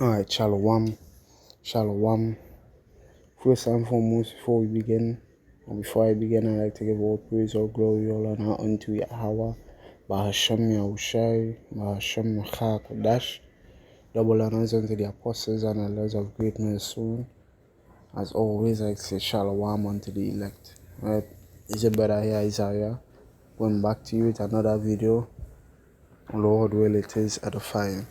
Alright, Shalom. Shalom. First and foremost, before I begin, I'd like to give all praise, all glory, all honor unto Yahweh, Bahashem Yahushai, Bahashem Machar Kodash. Double honors unto the apostles and elders of great soon. As always, I say Shalom unto the elect. Right? It's your brother here, Isaiah. Going back to you with another video. Lord will, it is edifying.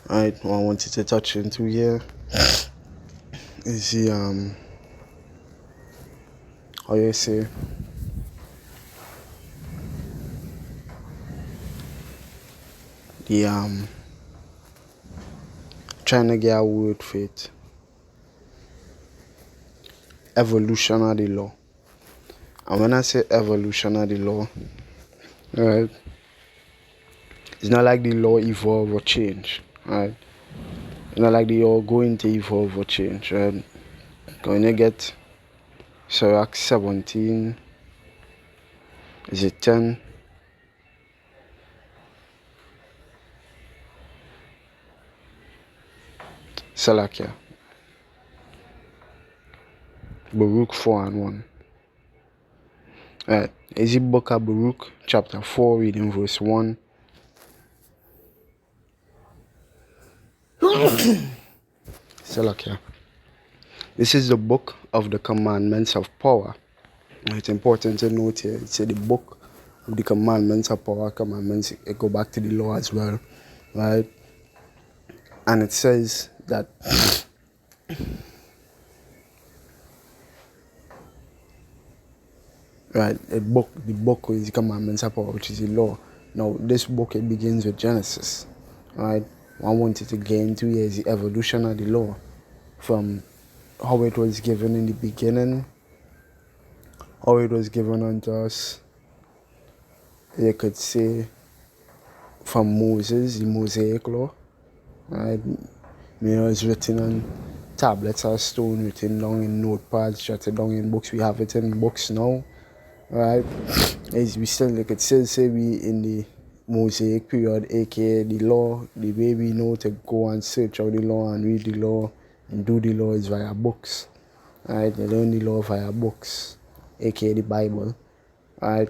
Right, what I wanted to touch into here is the how you say, the trying to get a word for it. Evolution of the law. And when I say evolution of the law, right, it's not like the law evolve or change, right? It's not like the law going to evolve or change, right? When you get Sirach 17, is it 10? Salakia. Baruch 4 and 1. Right. Is it book of Baruch, chapter 4, reading verse 1? Salakia. This is the book of the commandments of power. It's important to note here, it's the book of the commandments of power. Commandments, it go back to the law as well, right? And it says that right, the book is the commandments of power, which is the law. Now, this book, it begins with Genesis, right? What I wanted to get into here is the evolution of the law from how it was given in the beginning, how it was given unto us, you could say, from Moses, the Mosaic law, right? It's written on tablets of stone, written down in notepads, jotted down in books. We have it in books now, right? As we still, like it still say, we in the Mosaic period, aka the law. The way we know to go and search out the law and read the law and do the law is via books, right? You learn the law via books, aka the Bible, right?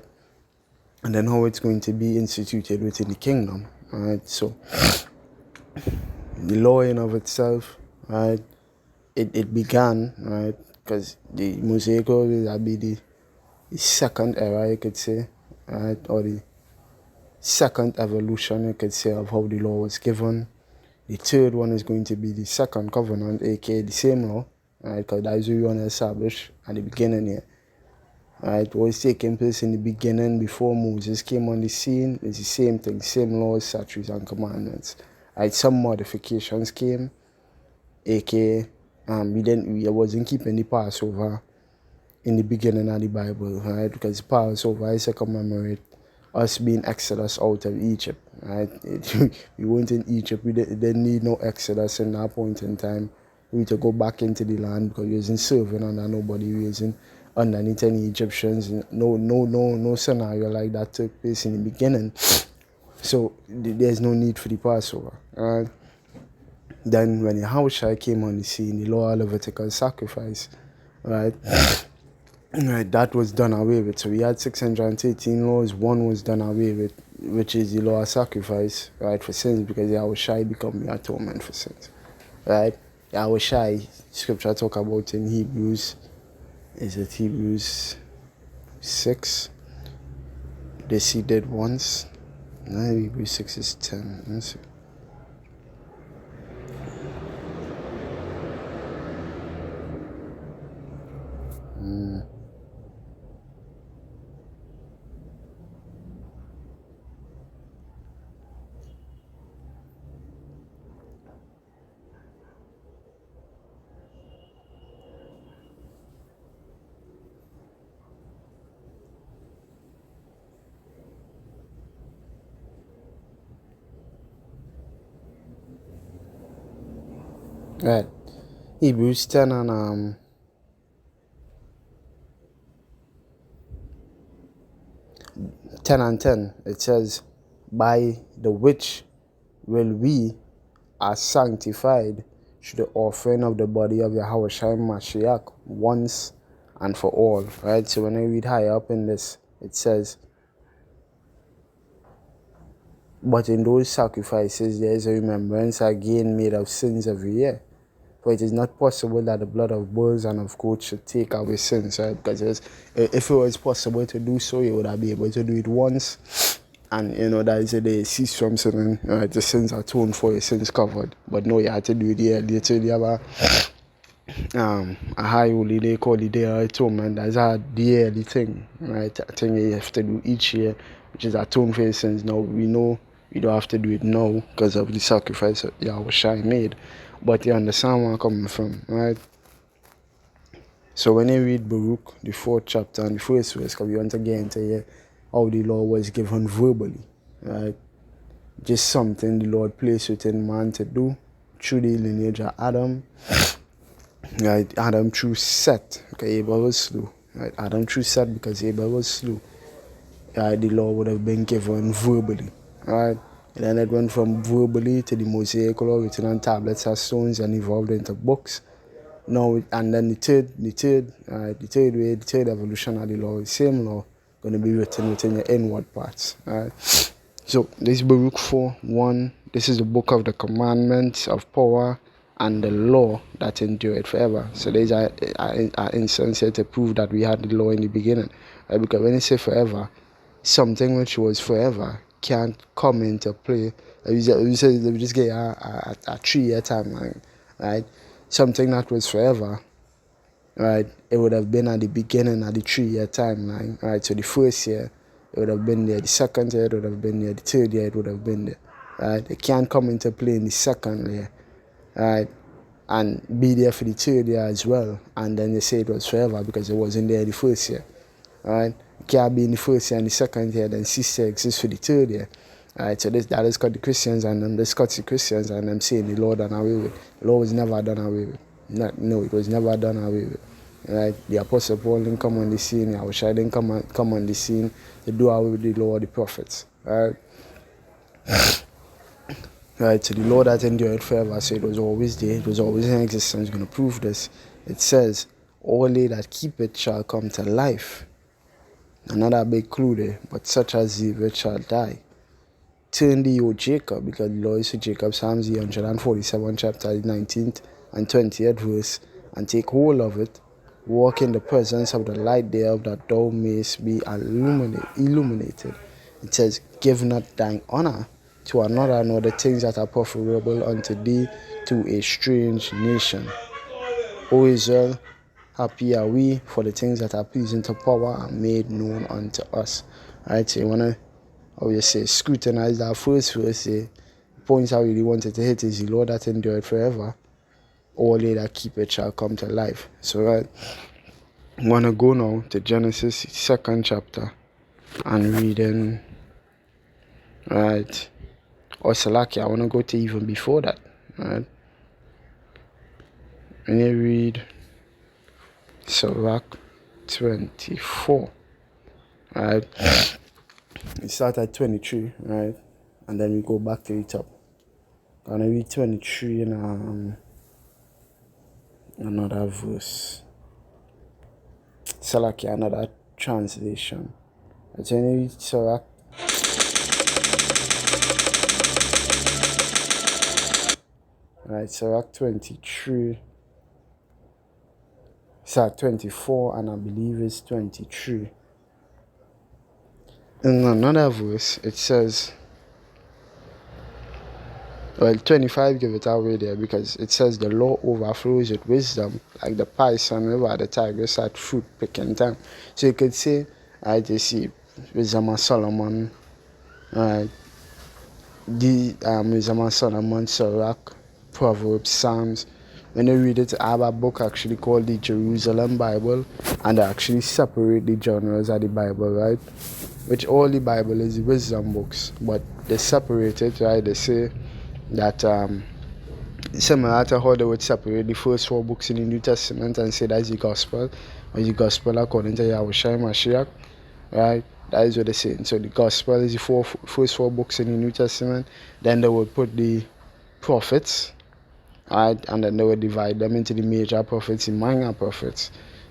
And then how it's going to be instituted within the kingdom, right? So the law in of itself, right? It began, right? Because the Mosaic law will be the second era, you could say, right? Or the second evolution, you could say, of how the law was given. The third one is going to be the second covenant, aka the same law, right? Because that is what we want to establish at the beginning here, right? What was taking place in the beginning before Moses came on the scene is the same thing, same laws, statutes, and commandments. Right? Some modifications came, aka we wasn't keeping the Passover in the beginning of the Bible, right? Because Passover is to commemorate us being Exodus out of Egypt, right? We weren't in Egypt, we didn't need no Exodus in that point in time. We need to go back into the land because we wasn't serving under nobody, we wasn't underneath any Egyptians. No scenario like that took place in the beginning. So there's no need for the Passover, right? Then when Yahushua came on the scene, the law of Levitical sacrifice, right? Right, that was done away with. So we had 613 laws. One was done away with, which is the law of sacrifice, right, for sins, because Yahushua become the atonement for sins, right? Yahushua, scripture talk about in Hebrews, is it Hebrews 6? The seed did once. No, Hebrews 6 is 10. Let's see. Right. Hebrews 10 and 10 and 10. It says, by the which will we are sanctified through the offering of the body of Yahweh Shai Mashiach once and for all. Right? So when I read higher up in this, it says, but in those sacrifices there is a remembrance again made of sins every year. For it is not possible that the blood of bulls and of goats should take away sins, right? Because if it was possible to do so, you would have been able to do it once, and that is a day cease from sinning, right? The sins atoned for, your sins covered. But no, you had to do it yearly. So you have a high holy day called the Day of Atonement. That's a yearly thing, right? A thing you have to do each year, which is atone for your sins. Now we know you don't have to do it now because of the sacrifice that Yahweh Shai made. But you understand where I'm coming from, right? So when you read Baruch, the 4th chapter and the 1st verse, because we want to get into how the law was given verbally, right? Just something the Lord placed within man to do through the lineage of Adam, right? Adam through Seth, because Abel was slew, right? Adam through Seth because Abel was slew, right? The law would have been given verbally, right? And then it went from verbally to the Mosaic law written on tablets of stones and evolved into books. Now, and then the third evolution of the law, the same law, going to be written within your inward parts. Right? So this is Baruch 4:1. This is the book of the commandments of power and the law that endureth forever. So there's an instance here to prove that we had the law in the beginning. Right? Because when you say forever, something which was forever can't come into play. We just get a 3-year timeline, right? Something that was forever, right? It would have been at the beginning of the 3-year timeline, right? So the first year, it would have been there. The second year, it would have been there. The third year, it would have been there, right? It can't come into play in the second year, right? And be there for the third year as well. And then they say it was forever because it wasn't there the first year, right? It can't be in the first year and the second year, then cease to exist for the third year. Right, so that is got the Christians and them, the Scots Christians and them saying the law done away with. The law was never done away with. No, it was never done away with. Right, the Apostle Paul didn't come on the scene. I wish I didn't come on the scene to do away with the law of the prophets. Right, right. So the law that endured forever. So it was always there. It was always in existence. Going to prove this. It says, "All they that keep it shall come to life." Another big clue there. But such as the rich shall die. Turn thee, O Jacob, because the law is to Jacob, Psalms 147, chapter 19th and 20th verse, and take hold of it, walk in the presence of the light thereof, that thou mayest be illuminated. It says, give not thine honor to another, nor the things that are preferable unto thee to a strange nation. O Israel, happy are we, for the things that are pleasing to power are made known unto us. Alright, so you want to scrutinize that first verse. The points I really wanted to hit is the law that endured forever. All they that keep it shall come to life. So right, I'm gonna go now to Genesis 2nd chapter and reading right. Or Salaki, I wanna go to even before that. Right. When you read Sirach 24, right? We start at 23, right? And then we go back to the top. I'm gonna read 23 in another verse. Salaki, another translation. It's when you read Sirach. Right, Sirach 23. Sirach 24, and I believe it's 23. In another verse, it says, well, 25 give it away there because it says the law overflows with wisdom, like the Pison River, the Tigris at fruit picking time. So you could say, I just see Wisdom of Solomon, Wisdom of Solomon, Sirach, Proverbs, Psalms. When you read it, I have a book actually called the Jerusalem Bible, and they actually separate the genres of the Bible, right? Which all the Bible is wisdom books, but they separate it, right? They say that similar to how they would separate the first 4 books in the New Testament and say that's the gospel, or the gospel according to Yahweh Shai Mashiach, right? That is what they're saying. So the gospel is the first 4 books in the New Testament. Then they would put the prophets, right? And then they would divide them into the major prophets and minor prophets.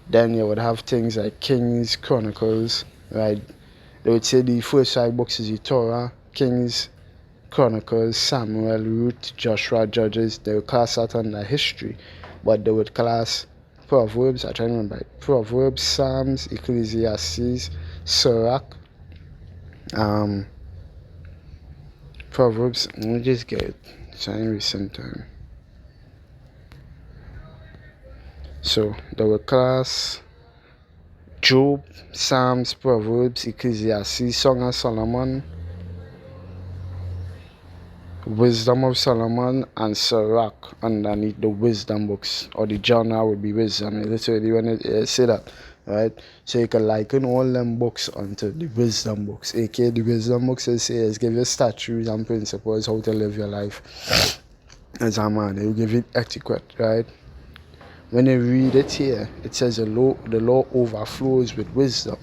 Then you would have things like Kings, Chronicles, right? They would say the first 5 books is the Torah, Kings, Chronicles, Samuel, Ruth, Joshua, Judges. They would class that under history, but they would class Proverbs, I try to remember it, Proverbs, Psalms, Ecclesiastes, Sirach, Proverbs, let me just get it, it's in recent time. So they would class Job, Psalms, Proverbs, Ecclesiastes, Song of Solomon, Wisdom of Solomon, and Sirach underneath the wisdom books, or the genre would be wisdom. Literally, when it say that, right? So you can liken all them books onto the wisdom books. aka the wisdom books is give you statutes and principles how to live your life as a man. It will give you etiquette, right? When you read it here, it says the law overflows with wisdom,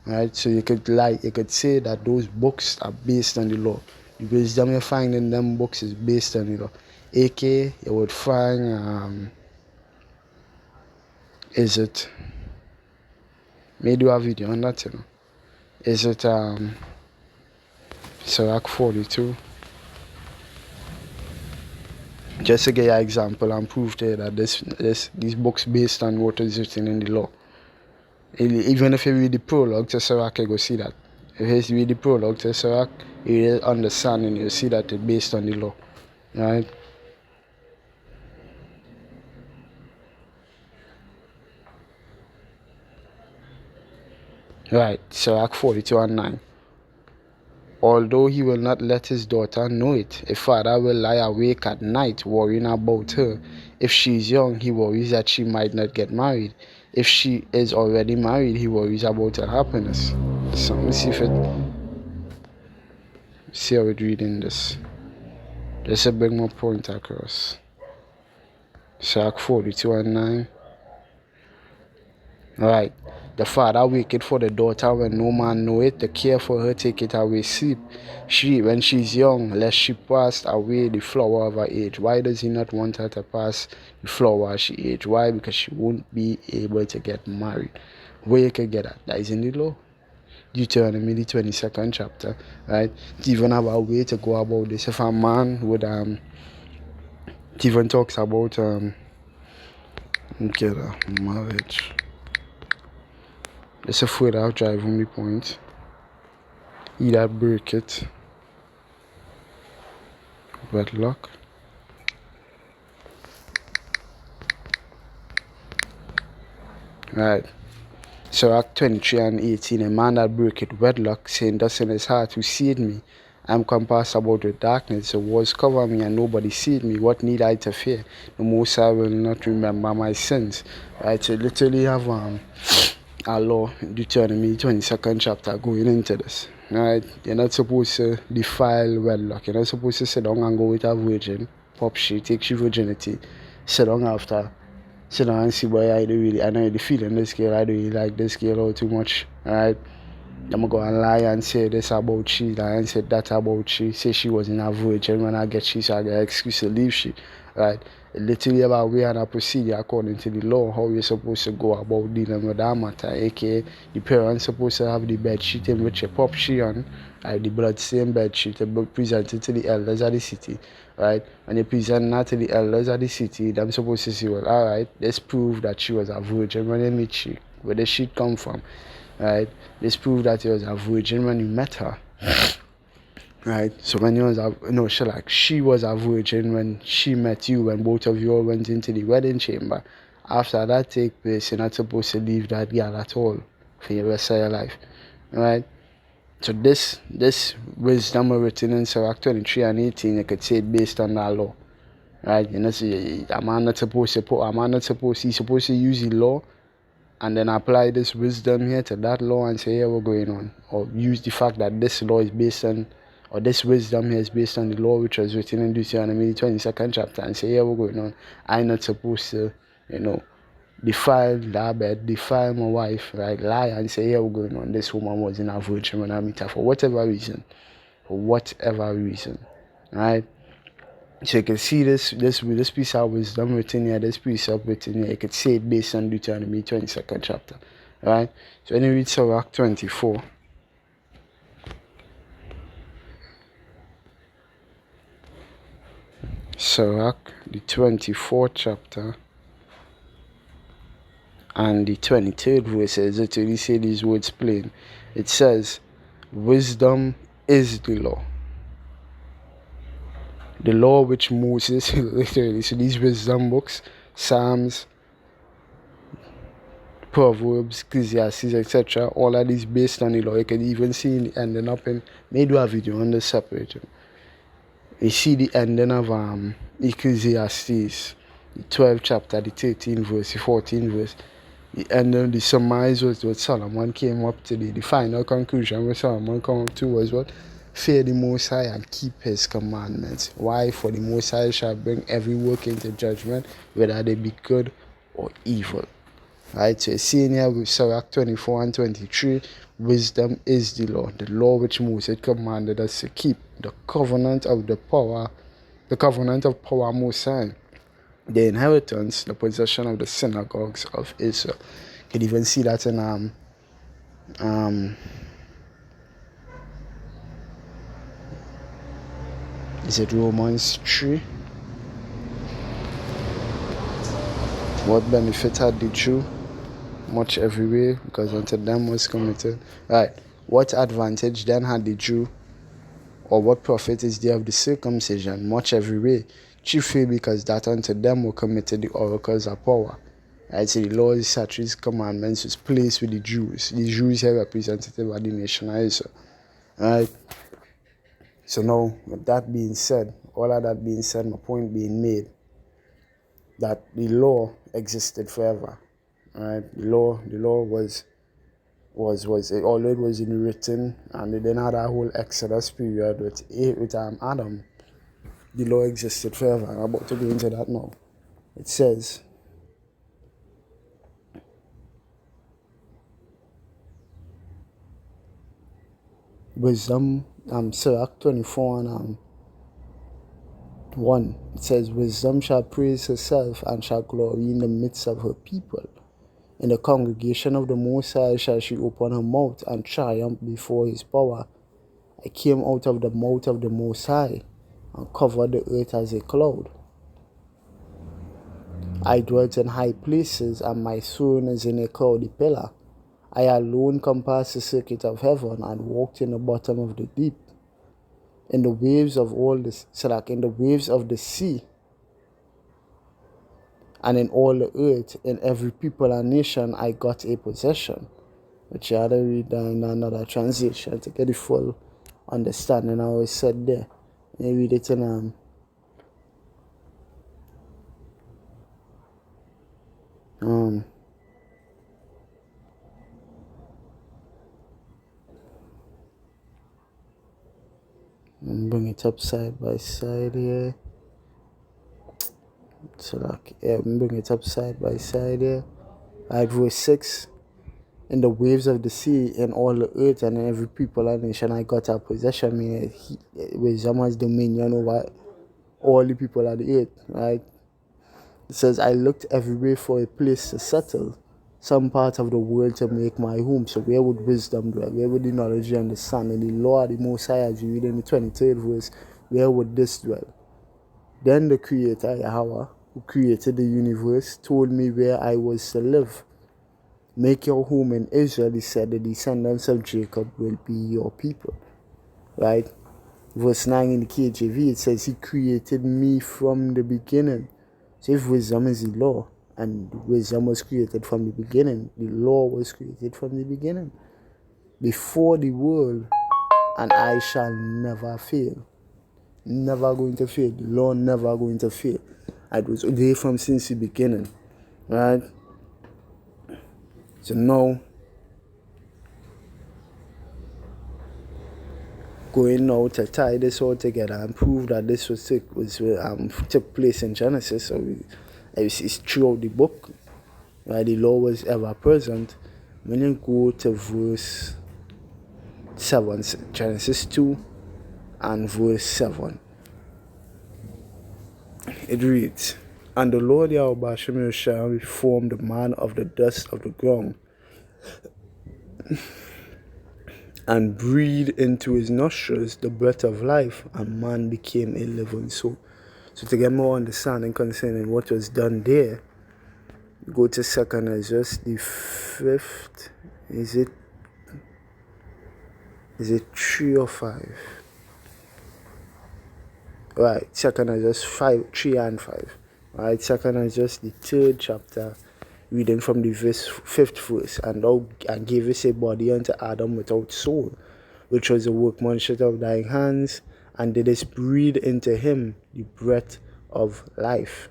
right? So you could say that those books are based on the law. The wisdom you find in them books is based on the law. aka you would find is it, may do a video on that, you know. Is it Sirach 42? Just to get an example and prove to you that these books based on what is written in the law. Even if you read the prologue to Sirach, you go see that. If you read the prologue to Sirach, you understand and you see that it's based on the law, right? Right, Sirach 42:9. Although he will not let his daughter know it, a father will lie awake at night worrying about her. If she is young, he worries that she might not get married. If she is already married, he worries about her happiness. So let me see how it reading this. Just to bring my point across. Sirach 42:9. Right. The father waketh for the daughter when no man know it. The care for her take it away sleep. She, when she's young, lest she pass away the flower of her age. Why does he not want her to pass the flower as she age? Why? Because she won't be able to get married. Where you can get that? That is in the law. Deuteronomy, the 22nd chapter, right? It even have a way to go about this. If a man would it even talks about marriage. It's a further drive home the point. He that break it, wedlock. Right. So Act 23:18, a man that breaketh wedlock, saying thus in his heart, who seeth me? I am compassed about with darkness, the walls cover me, and nobody seeth me. What need I to fear? The Most High will not remember my sins. Right. So literally have our law, Deuteronomy 22nd chapter, going into this. Right? You're not supposed to defile wedlock. You're not supposed to sit down and go with a virgin, pop shit, take your virginity, sit down and see why I know you're feeling this girl, I don't really like this girl all too much. Alright? I'm gonna go and lie and say this about she, lie and say that about she, say she wasn't a virgin when I get she, so I get an excuse to leave she. Right? Literally about way and a procedure according to the law, how you're supposed to go about dealing with that matter, aka the parents supposed to have the bed sheet in which you pop she on, right, the blood stain bed sheet, to be presented to the elders of the city, right? When you present that to the elders of the city, them supposed to say, well, alright, this prove that she was a virgin when you meet she. Where the sheet come from, right? This prove that she was a virgin when you met her. Right, so when she was a virgin when she met you, when both of you all went into the wedding chamber. After that take place, you're not supposed to leave that girl at all for the rest of your life. Right? So this wisdom written in Sirach 23:18, you could say it based on that law. Right? You know, so a man not supposed to he's supposed to use the law and then apply this wisdom here to that law and say, yeah, what's going on? Or use the fact that this law is based on, or this wisdom here is based on the law which was written in Deuteronomy 22nd chapter and say, yeah, what's going on? I'm not supposed to, defile that bed, defile my wife, right? Lie and say, yeah, what's going on? This woman wasn't a virgin when I met her for whatever reason. Right? So you can see this piece of wisdom written here, this piece of written here. You could say it based on Deuteronomy 22nd chapter, right? So when you read Sirach 24, Sirach the 24th chapter and the 23rd verse says it really say these words plain. It says, "Wisdom is the law." The law which Moses literally, so these wisdom books, Psalms, Proverbs, Ecclesiastes, etc. All of these based on the law. You can even see in the ending up in, may do a video on this separate. You see the ending of Ecclesiastes, the 12th chapter, the 13th verse, the 14th verse. The ending, the surmise was what Solomon came up to. The final conclusion where Solomon came up to was what? Fear the Most High and keep His commandments. Why? For the Most High shall bring every work into judgment, whether they be good or evil. Right, so you see in here with Sirach 24 and 23, wisdom is the law which Moses commanded us to keep, the covenant of power Most High, the inheritance, the possession of the synagogues of Israel. You can even see that in is it Romans 3? What benefit had the Jew? Much every way, because unto them was committed. Right. What advantage then had the Jew, or what profit is there of the circumcision? Much every way. Chiefly because that unto them were committed the oracles of power. Right. So the laws, statutes, commandments was placed with the Jews. The Jews are representative of the nation of Israel. Right. So now, with that being said, all of that being said, my point being made, that the law existed forever. Right, the law was although it was in written, and they didn't have that whole Exodus period with Adam. The law existed forever. I'm about to go into that now. It says, wisdom, Sirach 24 and 1. It says, "Wisdom shall praise herself and shall glory in the midst of her people. In the congregation of the Most High shall she open her mouth and triumph before His power. I came out of the mouth of the Most High and covered the earth as a cloud. I dwelt in high places, and my throne is in a cloudy pillar. I alone compassed the circuit of heaven and walked in the bottom of the deep. In the waves of in the waves of the sea, and in all the earth, in every people and nation, I got a possession." Which you had to read in another translation to get the full understanding of what is said there. You read it in bring it up side by side here. Bring it up side by side here. Right, verse 6. In the waves of the sea, in all the earth, and in every people and nation, I got a possession. Meaning, wisdom has dominion over all the people of the earth. Right? It says, I looked everywhere for a place to settle, some part of the world to make my home. So where would wisdom dwell? Where would the knowledge and understanding, the law of the Most High, as you read in the 23rd verse, where would this dwell? Then the Creator, Yahweh, who created the universe, told me where I was to live. Make your home in Israel, He said, the descendants of Jacob will be your people. Right? Verse 9 in the KJV, it says, He created me from the beginning. So if wisdom is the law, and wisdom was created from the beginning, the law was created from the beginning, before the world, and I shall never fail. Never going to fail. The law never going to fail. It was there from since the beginning. Right? So now, going now to tie this all together and prove that this took place in Genesis. So it's throughout the book, right? The law was ever present. When you go to verse 7, Genesis 2 and verse 7. It reads, "And the Lord Yahweh Shem Yahshua formed the man of the dust of the ground and breathed into his nostrils the breath of life, and man became a living soul." So to get more understanding concerning what was done there, go to Second Ezra, the fifth. Is it 3 or 5? Right, Second Ezra 5, 3 and 5. Right, Second Ezra the third chapter, reading from the fifth verse. "And thou gavest a body unto Adam without soul, which was the workmanship of thy hands, and didst breathe into him the breath of life."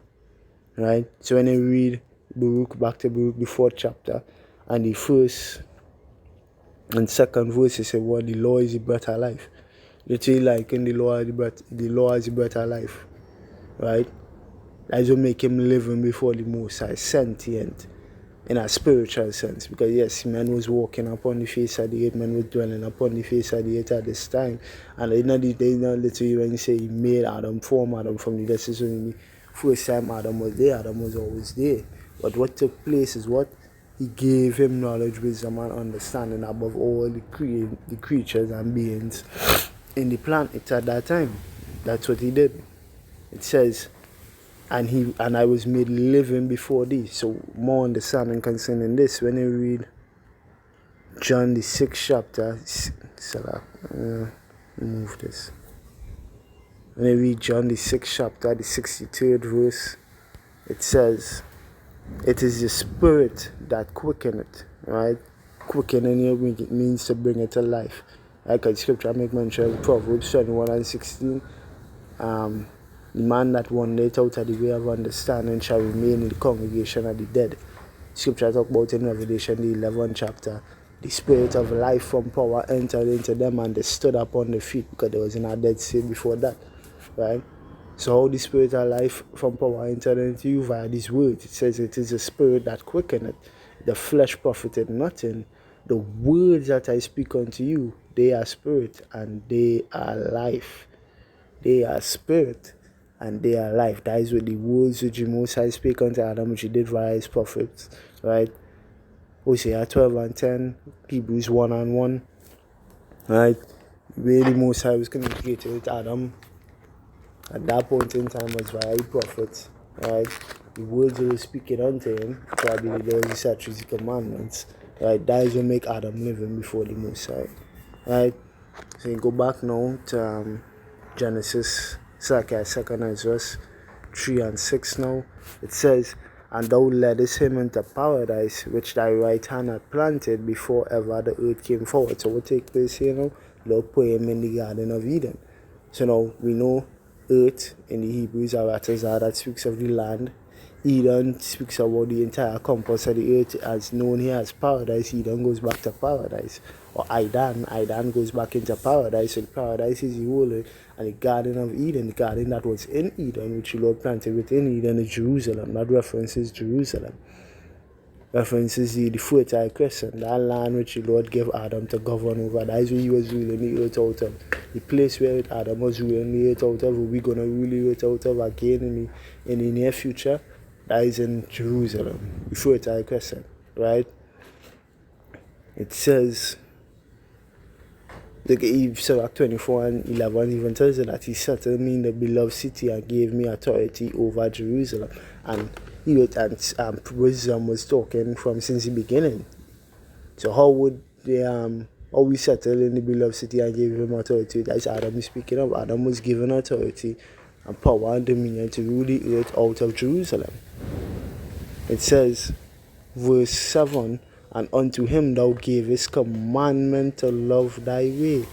Right? So when you read Baruch, back to Baruch, the fourth chapter, and the first and second verse, it says, "What the law is the breath of life." Literally, like in the law is the breath of life. Right? That will make him living before the Most High, sentient in a spiritual sense. Because yes, man was walking upon the face of the earth, man was dwelling upon the face of the earth at this time. And they not literally when you say he made Adam, form Adam from the dust. So the first time Adam was there, Adam was always there. But what took place is what? He gave him knowledge, wisdom, and understanding above all the creatures and beings in the planet at that time. That's what he did. It says, and I was made living before thee. So more understanding concerning this when you read John the 6th chapter. Remove this. When you read John the 6th chapter, the 63rd verse, it says, "It is the spirit that quickeneth," right? Quickening here means to bring it to life. Like a scripture I make mention of Proverbs 21 and 16. The man that wandereth out of the way of understanding shall remain in the congregation of the dead. Scripture talk about in Revelation the 11th chapter. The spirit of life from power entered into them, and they stood up on their feet, because they was in a dead state before that. Right? So how the spirit of life from power entered into you via these words? It says, "It is the spirit that quickeneth, the flesh profited nothing. The words that I speak unto you, they are spirit and they are life." They are spirit and they are life. That is what the words which the Most High spake unto Adam, which he did via his prophets. Right? Hosea 12 and 10, Hebrews 1 and 1. Right? Where the Most High was communicating with Adam at that point in time was via the prophets. Right? The words they were speaking unto him, probably there was the statutes, the commandments. Right? That is what make Adam living before the Most High. Right? So you go back now to Genesis, Second Ezra 3 and 6 now. It says, "And thou leddest him into paradise, which thy right hand had planted before ever the earth came forward." So what take place here now? Lord put him in the Garden of Eden. So now we know earth in the Hebrews Aratazah, that speaks of the land. Eden speaks about the entire compass of the earth as known here as paradise. Eden goes back to paradise. Or Idan goes back into paradise, and paradise is the whole earth. And the Garden of Eden, the garden that was in Eden, which the Lord planted within Eden, is Jerusalem. That references Jerusalem. References the fertile crescent, that land which the Lord gave Adam to govern over. That is where he was ruling the earth out of. The place where Adam was ruling the earth out of, we're going to rule the earth out of again in the near future. That is in Jerusalem, the fertile crescent, right? It says, Sirach 24 and 11 even tells you that he settled me in the beloved city and gave me authority over Jerusalem. And wisdom was talking from since the beginning. So how would how we settle in the beloved city and gave him authority? That's Adam is speaking of. Adam was given authority and power and dominion to rule the earth out of Jerusalem. It says, verse 7, "And unto him thou gavest commandment to love thy way,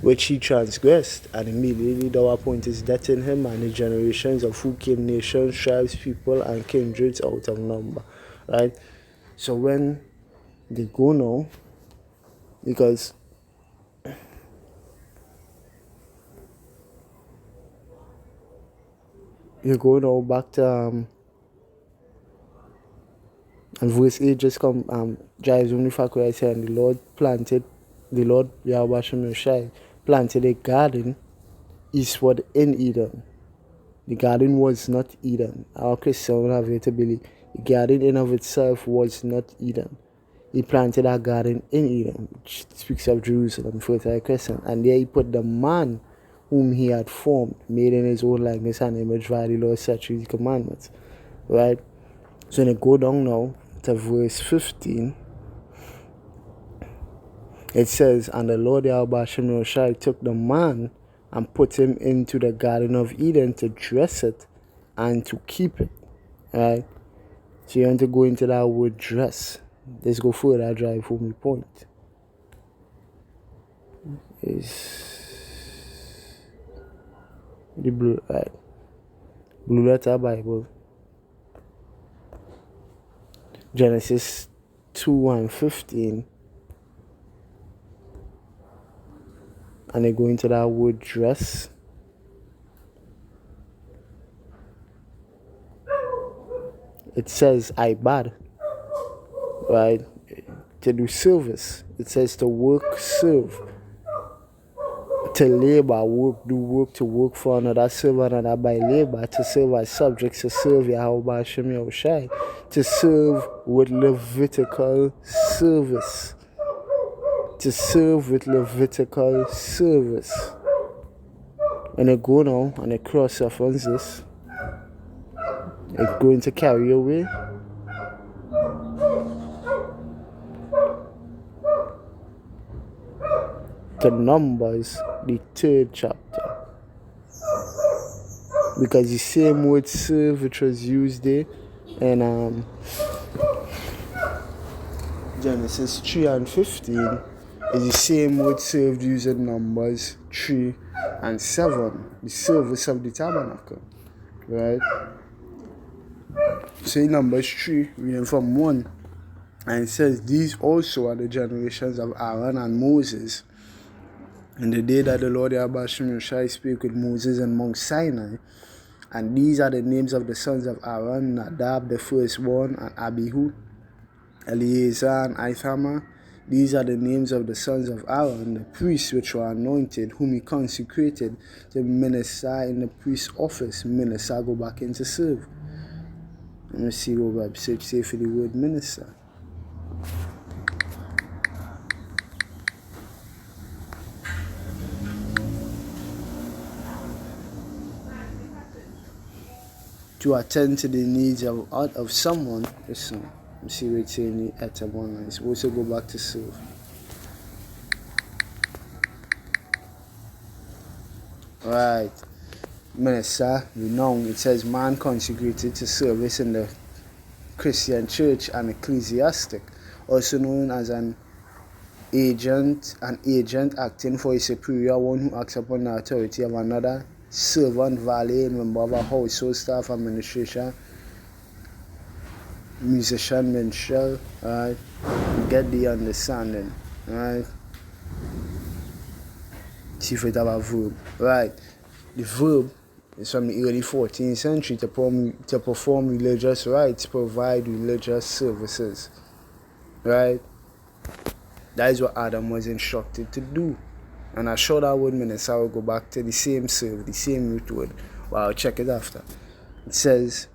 which he transgressed, and immediately thou appointest death in him, and the generations of who came nations, tribes, people, and kindreds out of number." Right? So when they go now, because you go now back to and verse 8 just drives only for Christ, and the Lord Yahweh Shem Yahshua planted a garden eastward in Eden. The garden was not Eden. Our Christian will have you to believe the garden in of itself was not Eden. He planted a garden in Eden, which speaks of Jerusalem, fertile crescent, and there he put the man whom he had formed, made in his own likeness and image, via the law, statutes, commandments. Right? So when you go down now to verse 15, it says, and the Lord Yahweh Shem Yoshai took the man and put him into the Garden of Eden to dress it and to keep it. Right? So you want to go into that word dress. Let's go further, drive home the point. Is the blue, right? Blue letter Bible. Genesis 2:15. And they go into that word dress. It says I bad, right? To do service. It says to work, serve. To labor, work, do work, to work for another, serve another by labor, to serve as subjects, to serve Yahweh Hashem Yahushai, to serve with Levitical service. To serve with Levitical service. And they go now and they cross reference this. They're going to carry away. To Numbers, the 3rd chapter. Because the same word serve which was used there in Genesis 3:15 is the same word served used in Numbers 3:7, the service of the tabernacle. Right? So in Numbers 3, reading from 1, and it says, these also are the generations of Aaron and Moses. In the day that the Lord Yahweh Shai spake with Moses in Mount Sinai, and these are the names of the sons of Aaron, Nadab the firstborn, and Abihu, Eleazar and Ithamar. These are the names of the sons of Aaron, the priests which were anointed, whom he consecrated to minister in the priest's office. Minister, go back in to serve. Let me see what website say for the word minister. To attend to the needs of someone. Listen, let me see what it's saying in the Etab online. It's supposed to go back to serve. Right. Minister, renowned. It says man consecrated to service in the Christian church and ecclesiastic, also known as an agent acting for a superior, one who acts upon the authority of another, servant, valet, member of a household, staff, administration, musician, minstrel. Right? Get the understanding. Right? See if it have a verb. Right. The verb is from the early 14th century to perform religious rites, provide religious services. Right? That is what Adam was instructed to do. And I sure that word minister will go back to the same serve, the same root word. Well, I'll check it after. It says,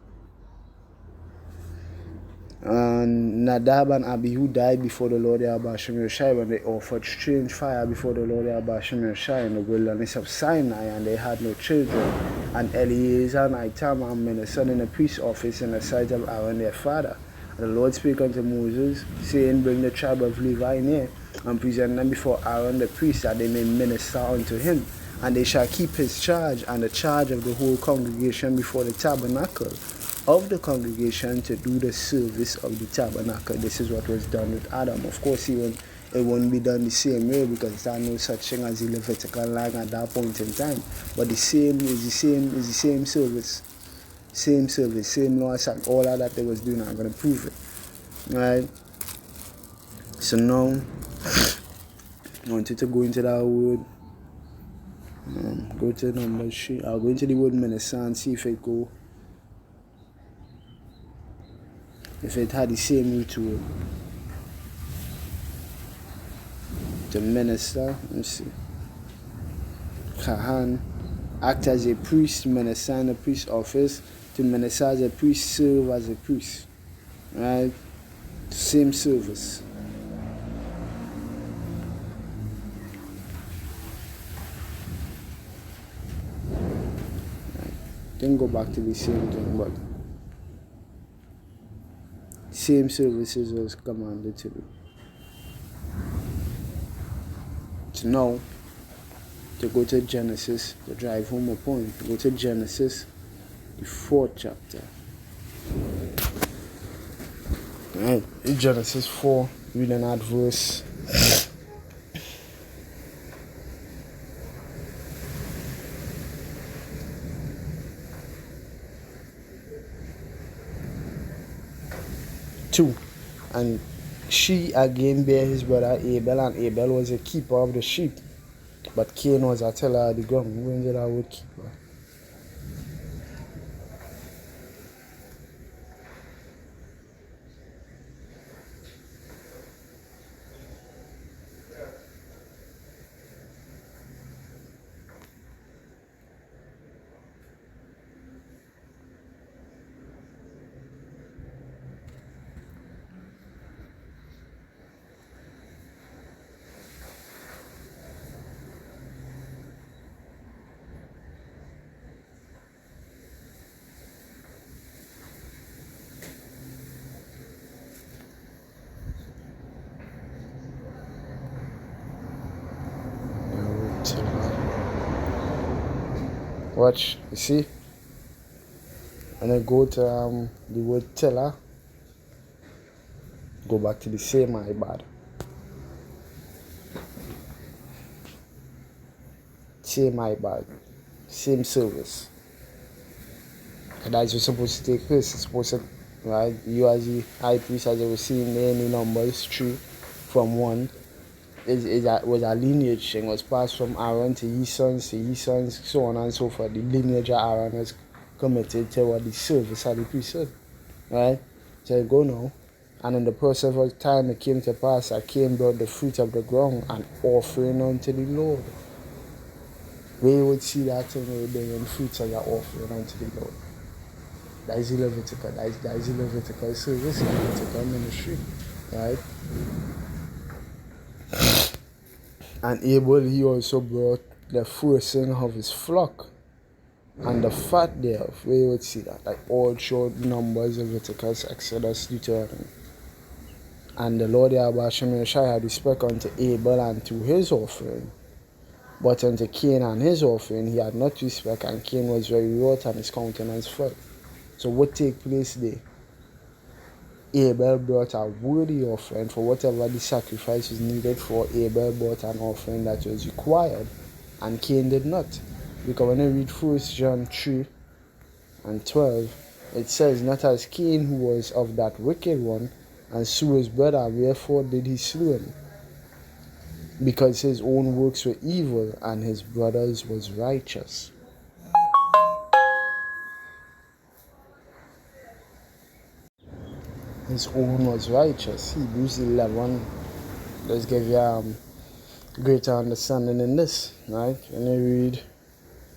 Nadab and Abihu died before the Lord Yahweh Hashem Yoshai when they offered strange fire before the Lord Yahweh Hashem Yoshai in the wilderness of Sinai, and they had no children. And Eleazar and Ithamar ministered in the priest's office in the sight of Aaron their father. And the Lord spake unto Moses, saying, bring the tribe of Levi near, and present them before Aaron the priest, that they may minister unto him. And they shall keep his charge and the charge of the whole congregation before the tabernacle of the congregation to do the service of the tabernacle. This is what was done with Adam. Of course, it won't be done the same way, because there are no such thing as the Levitical line at that point in time. But the same service. Same service, same laws, and all of that they was doing. I'm going to prove it. Right? So now, I want you to go into that word. Go to number 3. I'll go into the word minister and see if it go. If it had the same root word. To minister, let me see. Kahan, act as a priest, men assign a priest office. To minister as a priest, serve as a priest. Right? Same service. Then go back to the same thing, but same services was commanded to do. So now, to go to Genesis, to drive home a point, to go to Genesis, the 4th chapter. Right, in Genesis 4, reading at verse 2. And she again bare his brother Abel, and Abel was a keeper of the sheep, but Cain was a teller of the ground. When did that word keeper? Watch, you see? And I go to the word teller, go back to the same ibad. Same ibad, same service. And that's what's supposed to take place. It's supposed to, right? You as the high priest, as you were seeing any numbers, 3 from 1. It was a lineage thing. It was passed from Aaron to his sons, so on and so forth. The lineage of Aaron was committed toward the service of the priesthood. Right? So you go now. And in the process of time it came to pass that Cain brought the fruit of the ground and offering unto the Lord. We would see that thing where they bring fruits of your offering unto the Lord. That is the Levitical. That is the Levitical service, Levitical ministry. Right? And Abel, he also brought the firstling of his flock and the fat thereof. Where you would see that, like all short Numbers, Leviticus, Exodus, Deuteronomy. And the Lord Yahweh Shem Yeshai had respect unto Abel and to his offering, but unto Cain and his offering he had not respect, and Cain was very wroth and his countenance fell. So what take place there? Abel brought a worthy offering for whatever the sacrifice was needed for. Abel brought an offering that was required, and Cain did not. Because when you read 1 John 3 and 12, it says, not as Cain, who was of that wicked one, and slew his brother, wherefore did he slew him? Because his own works were evil, and his brother's was righteous. His own was righteous. Hebrews 11. Let's give you greater understanding in this, right? When you read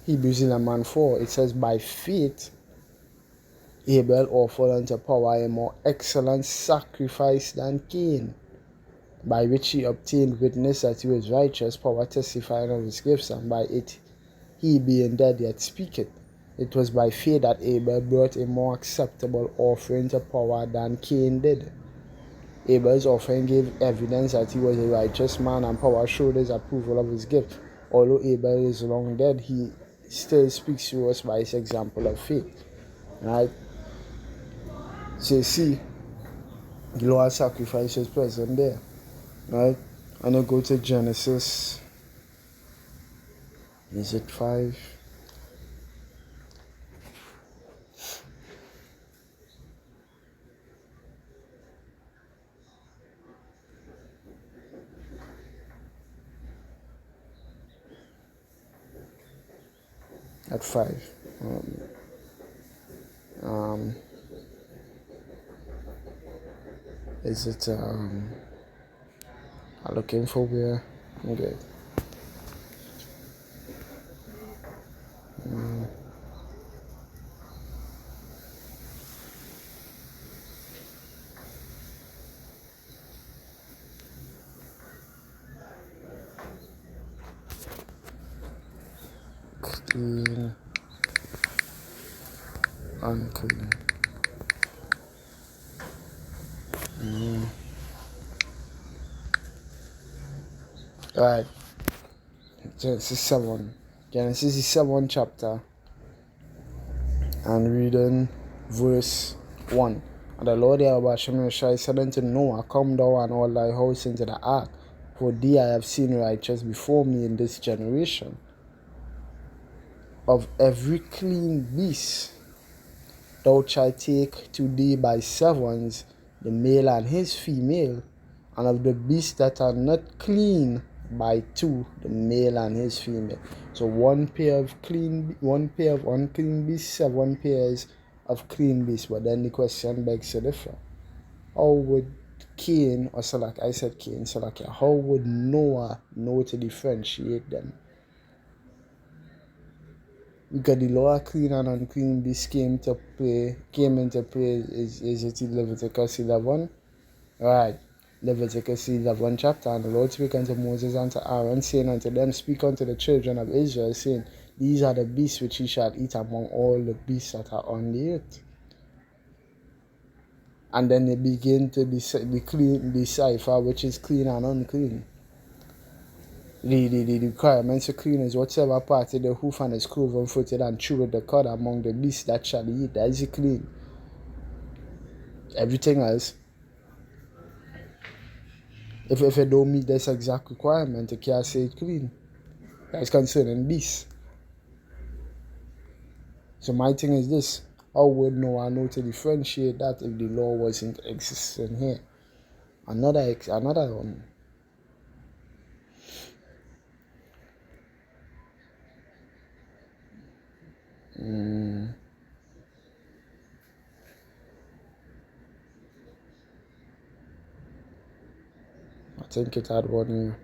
Hebrews 11:4, it says, by faith Abel offered unto power a more excellent sacrifice than Cain, by which he obtained witness that he was righteous, power testifying of his gifts, and by it he being dead yet speaketh. It was by faith that Abel brought a more acceptable offering to power than Cain did. Abel's offering gave evidence that he was a righteous man, and power showed his approval of his gift. Although Abel is long dead, he still speaks to us by his example of faith. Right? So you see, the Lord's sacrifice is present there. Right? And you go to Genesis. Is it 5? At 5. Is it I'm looking for where? Okay. clean, unclean. Right, Genesis 7. Genesis is 7 chapter, and reading verse 1. And the Lord Yahweh Shemeshai said unto Noah, Come thou and all thy house into the ark, for thee I have seen righteous before me in this generation. Of every clean beast thou shalt take to thee by sevens, the male and his female, and of the beasts that are not clean by two, the male and his female. So one pair of unclean beasts, 7 pairs of clean beasts. But then the question begs to differ. How would Cain, or Salak, I said Cain, Salak, how would Noah know to differentiate them? Because the law of clean and unclean beasts came into play is it in Leviticus 11? Right. Leviticus 11 chapter. And the Lord spake unto Moses and to Aaron, saying unto them, Speak unto the children of Israel, saying, These are the beasts which ye shall eat among all the beasts that are on the earth. And then they begin to decipher which is clean and unclean. The requirements of clean is whatsoever part of the hoof and is cloven footed and chewed the cud among the beasts that shall eat. That is clean. Everything else, if it don't meet this exact requirement, you can't say it clean. That's concerning beasts. So my thing is this: how would Noah know to differentiate that if the law wasn't existing here? Another one. I think it had one here.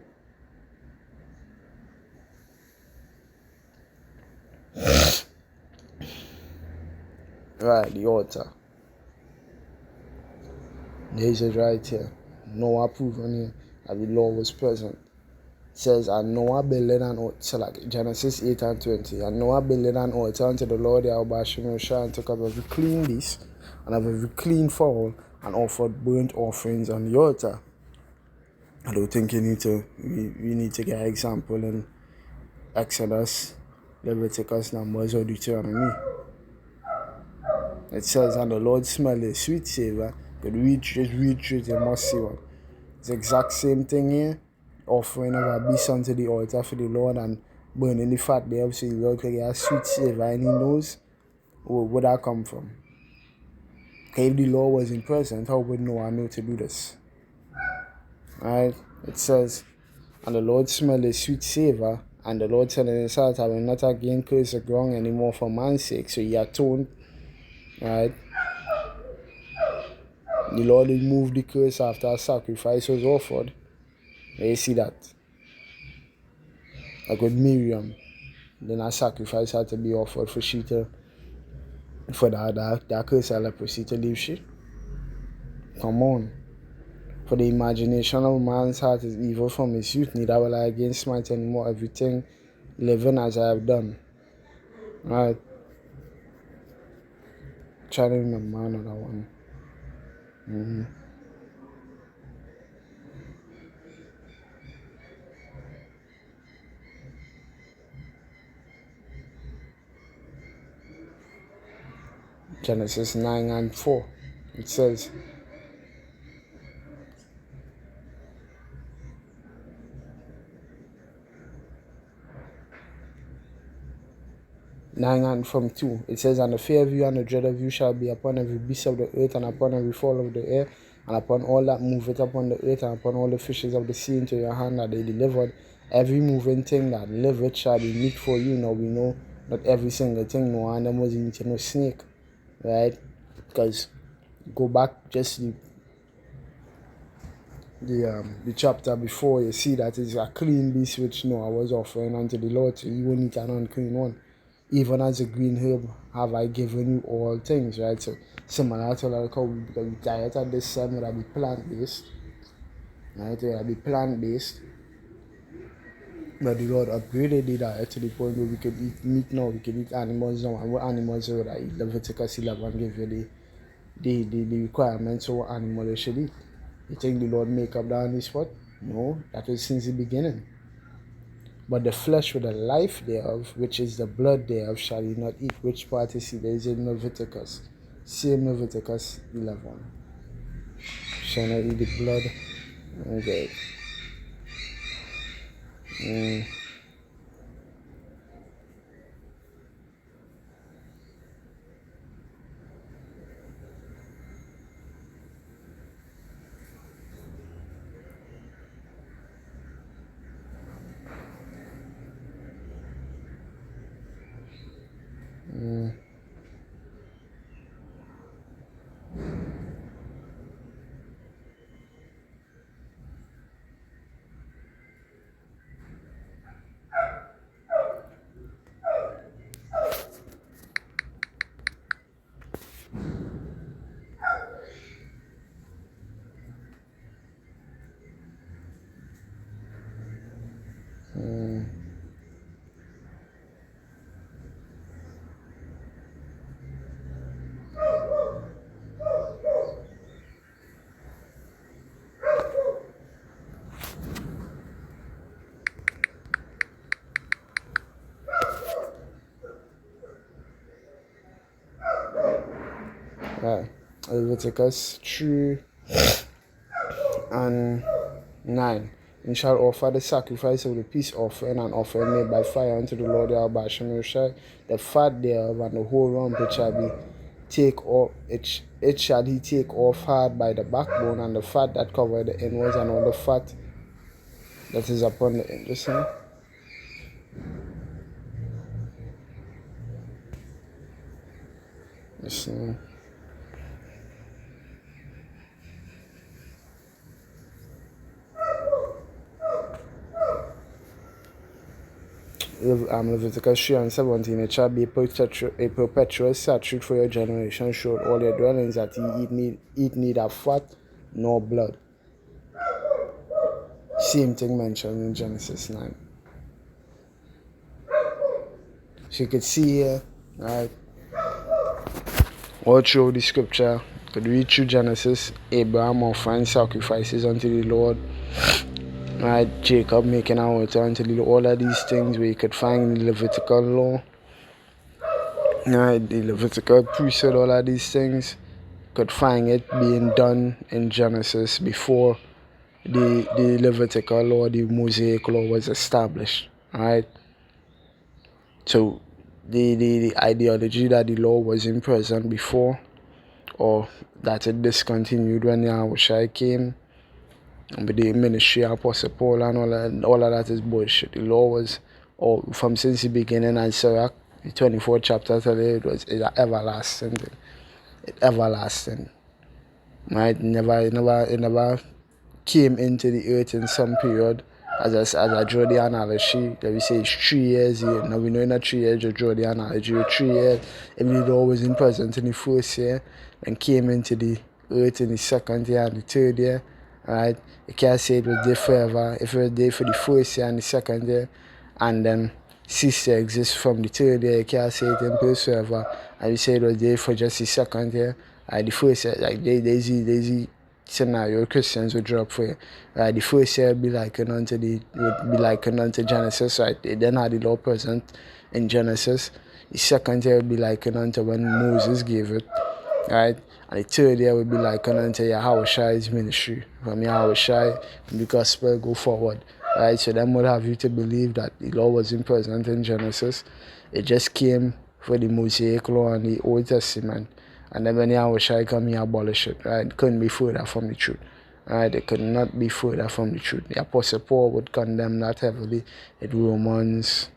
Right, the altar. This is right here. Noah proven here that the law was present. It says, and Noah builded an altar, so like Genesis 8 and 20. And Noah builded an altar unto the Lord Yahweh Shemeshai, and took up every clean beast and of every clean fowl and offered burnt offerings on the altar. I don't think we need to get an example in Exodus, Leviticus, Numbers, or Deuteronomy. It says, and the Lord smelled a sweet savor. But read through it, you must see one. It's the exact same thing here. Offering of a beast unto the altar for the Lord and burning the fat there, so the Lord can get a sweet savor, and he knows where that come from. Okay, if the law wasn't present, how would Noah know to do this? Alright, it says, and the Lord smelled a sweet savor, and the Lord said in his heart, I will not again curse the ground anymore for man's sake. So he atoned, right? The Lord removed the curse after a sacrifice was offered. You see that? Like with Miriam, then a sacrifice had to be offered for she to, for that curse of leprosy to leave she. Come on. For the imagination of man's heart is evil from his youth, neither will I again smite anymore everything living as I have done. Right? Trying to remember another one. Genesis 9 and 4. It says, nine and from 2. It says, and the fear of you and the dread of you shall be upon every beast of the earth, and upon every fowl of the air, and upon all that moveth upon the earth, and upon all the fishes of the sea into your hand that they delivered. Every moving thing that liveth shall be meat for you. Now we know not every single thing no animal was eating no snake. Right? Because go back just the chapter before, you see that it's a clean beast which Noah was offering unto the Lord, so you won't eat an unclean one. Even as a green herb have I given you all things, right? So similar to like how the diet at this time would be plant-based, right? It would be plant-based. But the Lord upgraded the diet to the point where we could eat meat now, we could eat animals now. And what animals would I eat? Leviticus 11 give you the requirements of what animal you should eat. You think the Lord make up that on the spot? No, that was since the beginning. But the flesh with the life thereof, which is the blood thereof, shall ye not eat. Which part is it? There is in Leviticus. Same Leviticus 11. Shall not eat the blood. Okay. Right. Leviticus 3 and 9. And shall offer the sacrifice of the peace offering and offering made by fire unto the Lord Yahweh Shem Yoshai. The fat thereof and the whole rump it shall be take off it shall he take off hard by the backbone, and the fat that cover the inwards, and all the fat that is upon the intestine. Listen. Leviticus 3 and 17, it shall be a perpetual statute for your generation, showed all your dwellings that ye eat neither fat nor blood. Same thing mentioned in Genesis 9. So you could see here, right, all through the scripture, you could read through Genesis, Abraham offering sacrifices unto the Lord, right, Jacob making an altar unto the Lord, all of these things where you could find in the Levitical law, right, the Levitical priesthood, all of these things, could find it being done in Genesis before the Levitical law, the Mosaic law was established, right? So the ideology that the law was in present before, or that it discontinued when Yahushua came, and with the ministry of Apostle Paul and all of that is bullshit. The law was, from since the beginning, and Sirach, the 24th chapter, it was everlasting thing. Everlasting. Right? It never came into the earth in some period. As I draw the analogy, that we say it's 3 years here. Now we know in a 3 years you draw the analogy. 3 years, if the law was in present in the first year and came into the earth in the second year and the third year, right? You can't say it was there forever. If it was there for the first year and the second year, and then cease to exist from the third year, you can't say it in place forever. And you say it was there for just the second year, the first year, like there's the scenario Christians would drop for you. Right, the first year would be likened unto Genesis, right? They then had the law present in Genesis. The second year would be likened unto when Moses gave it, right? And the third year would be likened unto Yahushua's ministry. From Yahushua, the gospel go forward. Right? So them would have you to believe that the law wasn't present in Genesis. It just came for the Mosaic law and the Old Testament. And then when Yahushua come, he abolished it. Right? It couldn't be further from the truth. Right? It could not be further from the truth. The Apostle Paul would condemn that heavily in Romans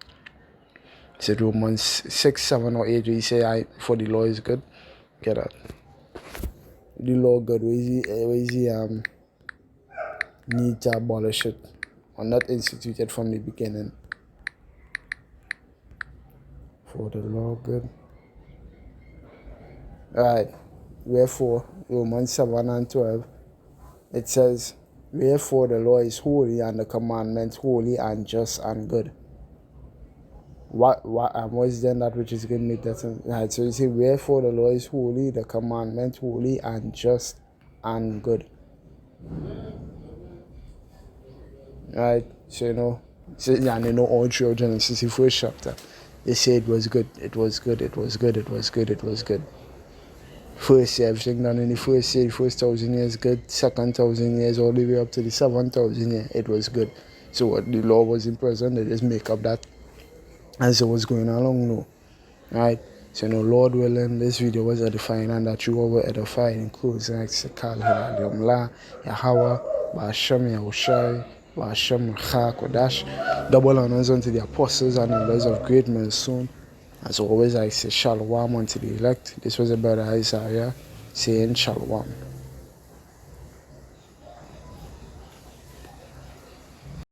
6, 7, or 8. He say, for the law is good. Get that. The law good. Where is he need to abolish it, or not instituted from the beginning. For the law good. Right. Wherefore, Romans 7 and 12, it says, Wherefore the law is holy and the commandment holy and just and good. What is then that which is good make that sense? Right, so you say wherefore the law is holy, the commandment holy and just and good. Right, so all through Genesis, the first chapter, they say it was good, it was good, it was good, it was good, it was good. First year, everything done in the first year, the first 1,000 years good, second 1,000 years all the way up to the 7,000 year, it was good. So what the law was in present, they just make up that as it was going along now. Right? So Lord willing, this video was edifying and that you all were edified in close like Sekal Hilaliyamla, Yahweh, Ba'ashem Yahushai, Ba'ashem Rcha Kodash, double honors unto the apostles and elders of great men soon. As always, I say shalom unto the elect. This was a brother Isaiah saying shalom.